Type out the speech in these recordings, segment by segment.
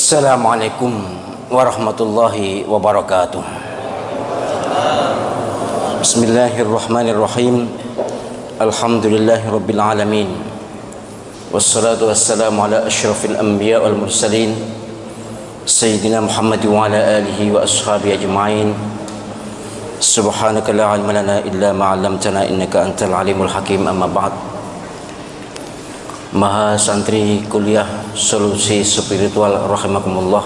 Assalamualaikum warahmatullahi wabarakatuh. Bismillahirrahmanirrahim. Alhamdulillahirabbil alamin. Wassalatu wassalamu ala asyrafil anbiya wal mursalin sayyidina Muhammad wa ala alihi wa ashabihi ajma'in. Subhanaka la ilma lana illa ma 'allamtana innaka antal alimul hakim. Amma ba'd. Maha santri kuliah solusi spiritual rahimakumullah,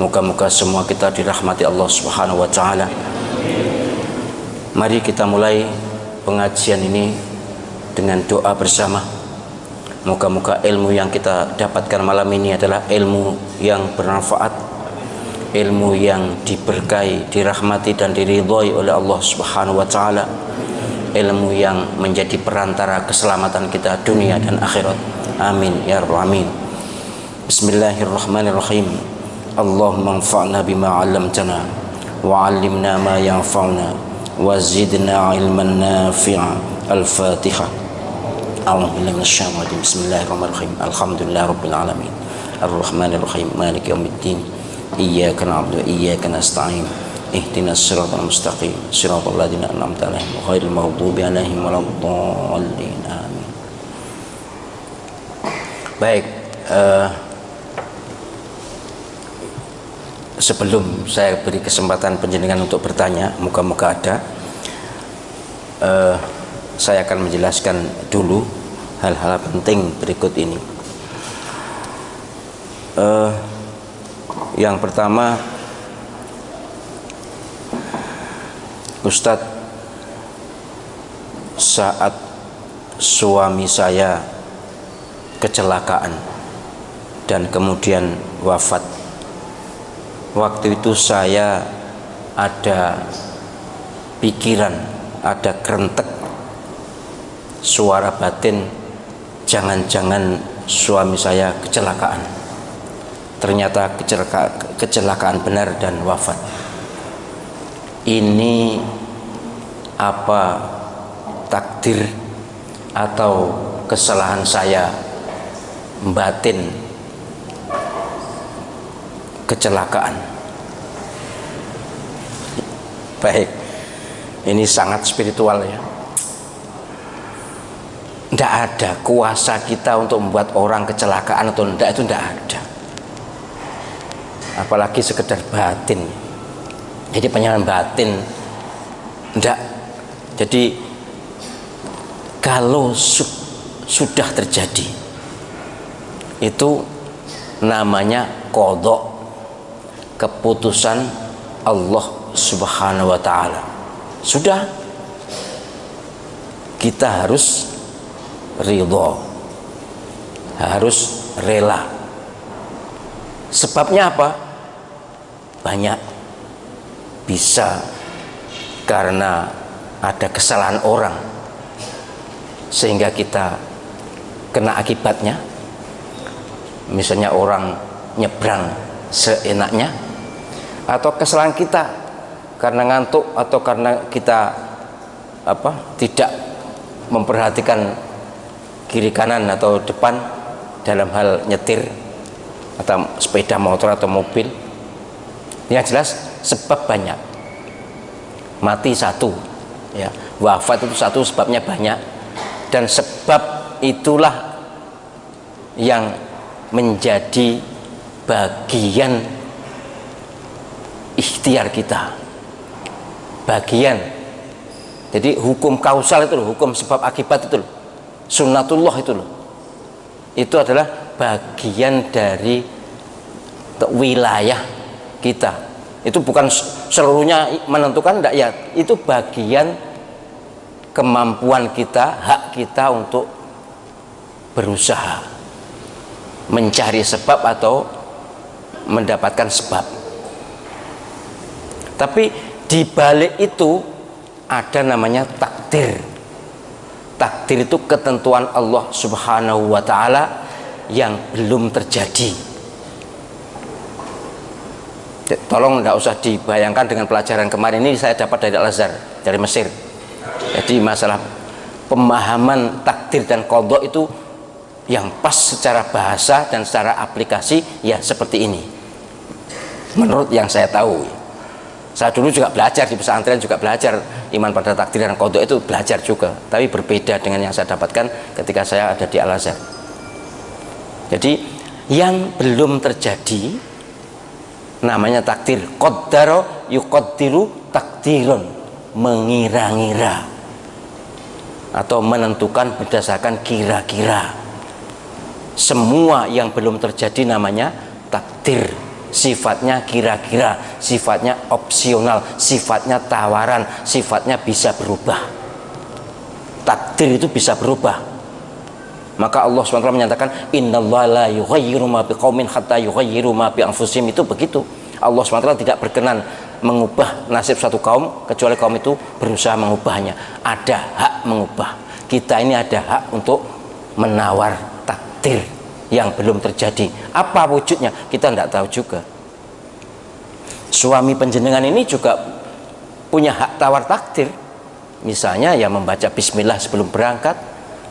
moga-moga semua kita dirahmati Allah Subhanahu wa taala. Mari kita mulai pengajian ini dengan doa bersama. Moga-moga ilmu yang kita dapatkan malam ini adalah ilmu yang bermanfaat, ilmu yang diberkahi, dirahmati dan diridhoi oleh Allah Subhanahu wa taala, ilmu yang menjadi perantara keselamatan kita dunia dan akhirat. Amin ya rabbal alamin. Bismillahirrahmanirrahim. Allahumma anfa'na bima 'allamtana wa 'allimna ma yanfa'una wa zidna 'ilman nafi'a. Al-Fatihah. A'udzu billahi minasyaitonir rajim. Bismillahirrahmanirrahim. Alhamdulillahirabbil alamin. Arrahmanirrahim. Maliki yaumiddin. Iyyaka na'budu wa iyyaka nasta'in. Ihdinas siratal mustaqim siratal ladzina an'amta 'alaihim ghairil maghdubi 'alaihim waladdallin. Amin. Baik, sebelum saya beri kesempatan panjenengan untuk bertanya, moga-moga ada, saya akan menjelaskan dulu hal-hal penting berikut ini. Yang pertama, Ustadz, saat suami saya kecelakaan dan kemudian wafat, waktu itu saya ada pikiran, ada kerentek suara batin, jangan-jangan suami saya kecelakaan. Ternyata kecelakaan benar dan wafat. Ini apa takdir atau kesalahan saya batin kecelakaan? Baik, ini sangat spiritual ya. Tidak ada kuasa kita untuk membuat orang kecelakaan atau tidak, itu tidak ada. Apalagi sekedar batin. Jadi penyalahan batin enggak. Jadi kalau sudah terjadi, itu namanya qadha, keputusan Allah Subhanahu wa taala. Sudah, kita harus ridha, harus rela. Sebabnya apa? Banyak. Bisa karena ada kesalahan orang sehingga kita kena akibatnya. Misalnya orang nyebrang seenaknya, atau kesalahan kita karena ngantuk, atau karena kita tidak memperhatikan kiri kanan atau depan dalam hal nyetir atau sepeda motor atau mobil. Yang jelas sebab banyak. Mati satu ya, wafat itu satu, sebabnya banyak. Dan sebab itulah yang menjadi bagian ikhtiar kita, bagian. Jadi hukum kausal itu loh, hukum sebab akibat itu loh, sunnatullah itu loh, itu adalah bagian dari wilayah kita. Itu bukan seluruhnya menentukan, enggak ya, itu bagian kemampuan kita, hak kita untuk berusaha mencari sebab atau mendapatkan sebab. Tapi di balik itu ada namanya takdir. Takdir itu ketentuan Allah Subhanahu wa taala yang belum terjadi. Tolong tidak usah dibayangkan dengan pelajaran kemarin ini, saya dapat dari Al-Azhar, dari Mesir. Jadi masalah pemahaman takdir dan qadha itu yang pas secara bahasa dan secara aplikasi ya seperti ini. Menurut yang saya tahu, saya dulu juga belajar di pesantren, juga belajar iman pada takdir dan qada, itu belajar juga, tapi berbeda dengan yang saya dapatkan ketika saya ada di Al-Azhar. Jadi yang belum terjadi namanya takdir. Qaddara yuqaddiru takdirun, mengira-ngira atau menentukan berdasarkan kira-kira. Semua yang belum terjadi namanya takdir, sifatnya kira-kira, sifatnya opsional, sifatnya tawaran, sifatnya bisa berubah. Takdir itu bisa berubah. Maka Allah SWT menyatakan innallaha la yughayyiru ma biqaumin hatta yughayyiru ma bi anfusihim. Itu begitu. Allah SWT tidak berkenan mengubah nasib suatu kaum kecuali kaum itu berusaha mengubahnya. Ada hak mengubah. Kita ini ada hak untuk menawar takdir yang belum terjadi. Apa wujudnya kita tidak tahu juga. Suami penjenengan ini juga punya hak tawar takdir. Misalnya ya membaca bismillah sebelum berangkat,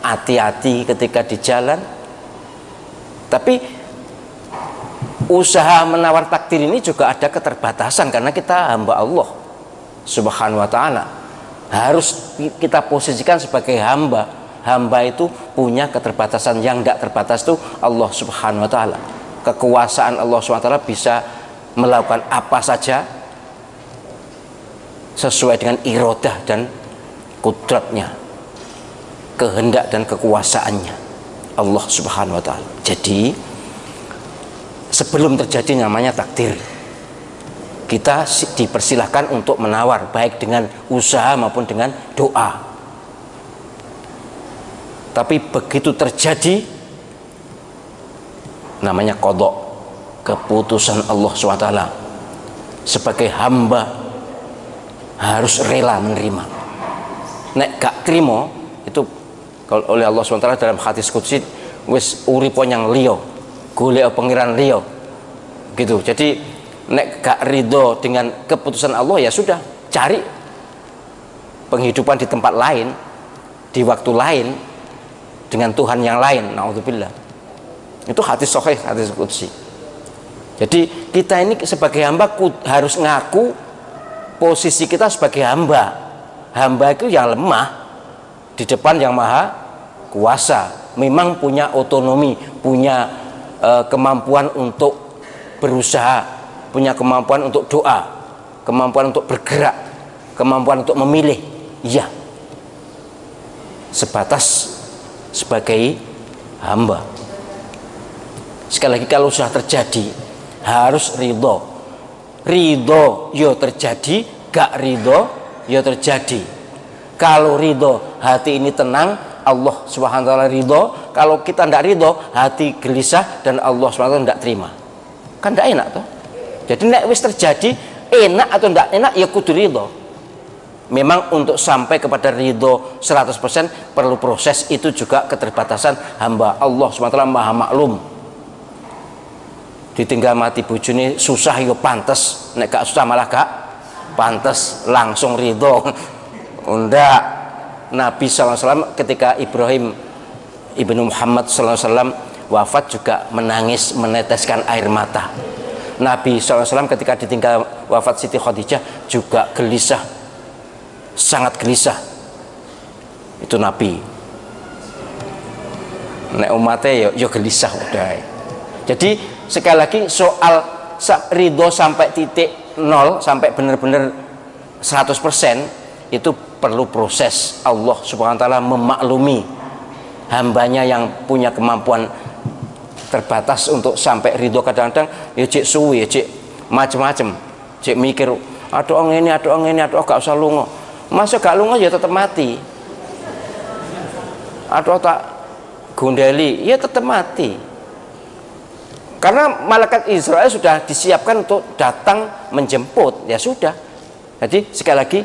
hati-hati ketika di jalan. Tapi usaha menawar takdir ini juga ada keterbatasan karena kita hamba Allah Subhanahu wa ta'ala. Harus kita posisikan sebagai hamba. Hamba itu punya keterbatasan. Yang tidak terbatas itu Allah Subhanahu wa ta'ala. Kekuasaan Allah Subhanahu wa ta'ala bisa melakukan apa saja sesuai dengan iradah dan kudratnya, kehendak dan kekuasaannya Allah Subhanahu wa ta'ala. Jadi sebelum terjadi namanya takdir, kita dipersilahkan untuk menawar, baik dengan usaha maupun dengan doa. Tapi begitu terjadi namanya qada, keputusan Allah SWT. Sebagai hamba harus rela menerima. Nek gak terima itu kalau oleh Allah SWT dalam hadis qudsi, wis uripo yang liya, golek pengiran liya gitu. Jadi nek gak ridho dengan keputusan Allah, ya sudah, cari penghidupan di tempat lain, di waktu lain, dengan Tuhan yang lain. Naudzubillah. Itu hadis sahih, hadis qudsi. Jadi kita ini sebagai hamba harus ngaku posisi kita sebagai hamba. Hamba itu yang lemah di depan yang maha kuasa. Memang punya otonomi, punya kemampuan untuk berusaha, punya kemampuan untuk doa, kemampuan untuk bergerak, kemampuan untuk memilih. Iya, sebatas sebagai hamba. Sekali lagi, kalau sudah terjadi harus ridho. Ridho yo terjadi, gak ridho yo terjadi. Kalau ridho, hati ini tenang, Allah Subhanahu wa ta'ala ridho. Kalau kita tidak ridho, hati gelisah dan Allah Subhanahu wa ta'ala tidak terima. Kan tidak enak toh. Jadi nek wis terjadi, enak atau tidak enak, ya kudu ridho. Memang untuk sampai kepada ridho 100% perlu proses. Itu juga keterbatasan hamba. Allah SWT maha maklum. Ditinggal mati bojone susah yo pantes, nek gak susah malah gak pantes, langsung ridho. Ndak. Nabi SAW ketika Ibrahim ibnu Muhammad SAW wafat juga menangis, meneteskan air mata. Nabi SAW ketika ditinggal wafat Siti Khadijah juga gelisah, sangat gelisah. Itu Nabi. Nek umatnya yo gelisah udah. Jadi sekali lagi, soal ridho sampai titik nol, sampai benar-benar 100%, itu perlu proses. Allah Subhanahu wa ta'ala memaklumi hambanya yang punya kemampuan terbatas untuk sampai ridho. Kadang-kadang ya cek suwi, ya cek macem-macem, cek mikir aduh ini, aduh ini, aduh gak usah lungo. Masa gak lungo ya tetap mati. Aduh tak gondeli ya tetap mati. Karena malaikat Israel sudah disiapkan untuk datang menjemput. Ya sudah. Jadi sekali lagi,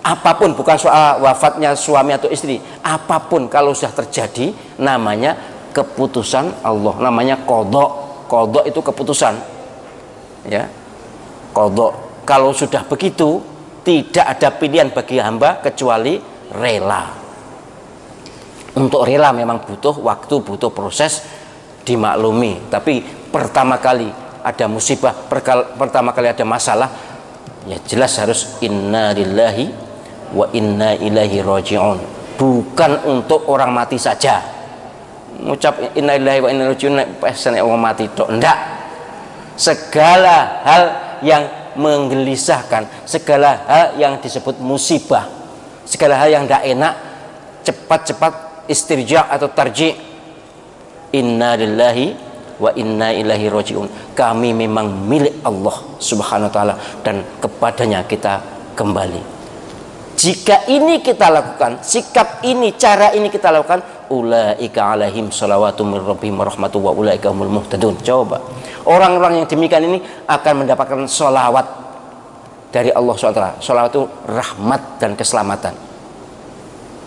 apapun, bukan soal wafatnya suami atau istri, apapun kalau sudah terjadi namanya keputusan Allah, namanya qada. Qada itu keputusan, ya, qada. Kalau sudah begitu, tidak ada pilihan bagi hamba kecuali rela. Untuk rela memang butuh waktu, butuh proses, dimaklumi. Tapi pertama kali ada musibah, pertama kali ada masalah, ya jelas harus inna lillahi wa inna ilaihi raji'un. Bukan untuk orang mati saja. Ngucap inna lillahi wa inna ilaihi raji'un pesan orang mati tok, enggak. Segala hal yang menggelisahkan, segala hal yang disebut musibah, segala hal yang tidak enak, cepat-cepat istirja atau tarji. Inna lillahi wa inna ilaihi raji'un. Kami memang milik Allah subhanahu wa ta'ala dan kepadanya kita kembali. Jika ini kita lakukan, sikap ini, cara ini kita lakukan, ulaika alaihim salawatu min rabbihim rahmatu wa ulaika humul muhtadun. Coba orang-orang yang demikian ini akan mendapatkan sholawat dari Allah SWT. Sholawat itu rahmat dan keselamatan.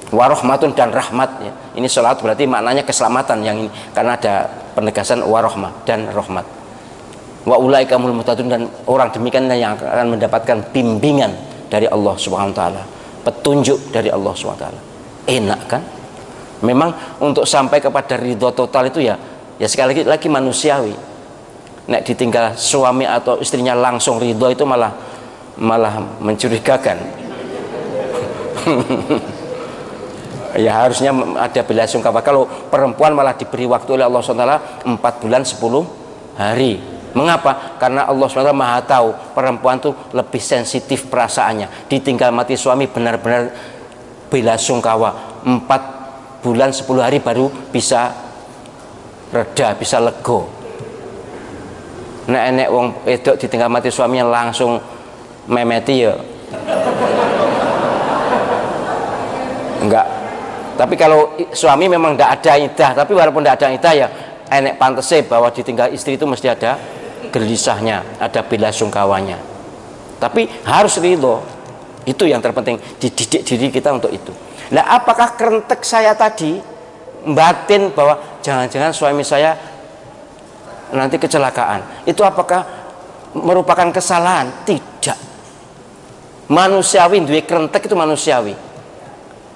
Warahmatun dan rahmat, ya. Ini sholawat berarti maknanya keselamatan yang ini, karena ada penegasan warahmah dan rahmat. Wa ulaika humul muhtadun, dan orang demikian yang akan mendapatkan bimbingan dari Allah Subhanahu wa taala, petunjuk dari Allah Subhanahu wa taala. Enak kan? Memang untuk sampai kepada ridho total itu ya sekali lagi manusiawi. Nek ditinggal suami atau istrinya langsung ridho itu malah mencurigakan. Ya harusnya ada bela sungkawa. Kalau perempuan malah diberi waktu oleh Allah SWT 4 bulan 10 hari. Mengapa? Karena Allah SWT maha tahu perempuan tuh lebih sensitif perasaannya. Ditinggal mati suami benar-benar bela sungkawa. 4 bulan 10 hari baru bisa reda, bisa lego. Nek wong wedok ditinggal mati suaminya langsung memeti ya enggak. Tapi kalau suami memang tidak ada iddah, tapi walaupun tidak ada iddah ya enek pantese bahwa ditinggal istri itu mesti ada gelisahnya, ada bela sungkawanya. Tapi harus ridho. Itu yang terpenting, dididik diri kita untuk itu. Nah, apakah kerentek saya tadi batin bahwa jangan-jangan suami saya nanti kecelakaan, itu apakah merupakan kesalahan? Tidak. Manusiawi duwe kerentek itu manusiawi.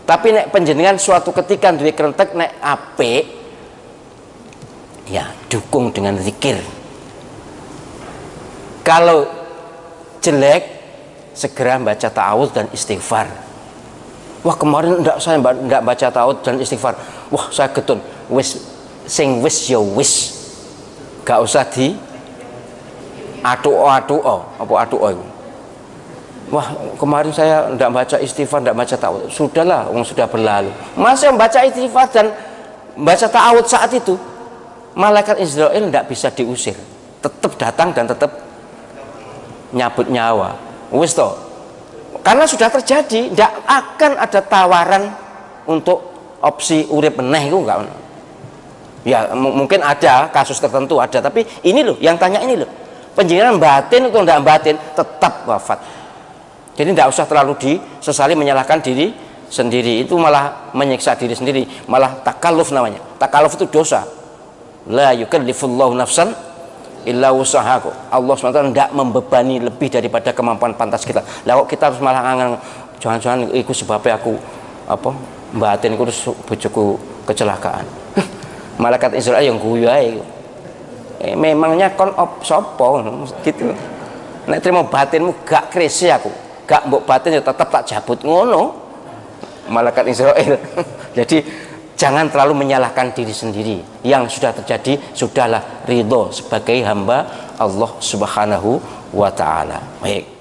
Tapi nek penjenengan suatu ketika duwe kerentek nek apik, ya dukung dengan zikir. Kalau jelek, segera baca ta'awudz dan istighfar. Wah, kemarin saya enggak baca ta'awudz dan istighfar. Wah, saya getun. Wis sing wis ya wis. Gak usah di atu-atu apa atu-o itu. Wah, kemarin saya tidak baca istighfar, tidak baca ta'awudz. Sudahlah, sudah berlalu. Masa membaca istighfar dan baca ta'awudz saat itu, malaikat Israel tidak bisa diusir. Tetap datang dan tetap nyabut nyawa. Wis toh. Karena sudah terjadi, tidak akan ada tawaran untuk opsi urip meneh itu enggak. Ya, mungkin ada kasus tertentu ada, tapi ini loh, yang tanya ini loh. Penjenengan batin atau tidak batin, tetap wafat. Jadi tidak usah terlalu disesali menyalahkan diri sendiri, itu malah menyiksa diri sendiri, malah takalluf namanya. Takalluf itu dosa. La yukallifullahu nafsan illa wusaha. Allah SWT tidak membebani lebih daripada kemampuan pantas kita. Lah kok kita harus malah ngangen jangan-jangan iku sebabnya aku apa batin iku terus bojoku kecelakaan. Malaikat Israel yang guyu ae. Memangnya kon sapa gitu. Nek terima batinmu gak krisi aku. Gak mbok batin ya tetap tak jabut ngono. Malaikat Israel. Jadi jangan terlalu menyalahkan diri sendiri. Yang sudah terjadi sudahlah ridho sebagai hamba Allah Subhanahu wa taala. Baik.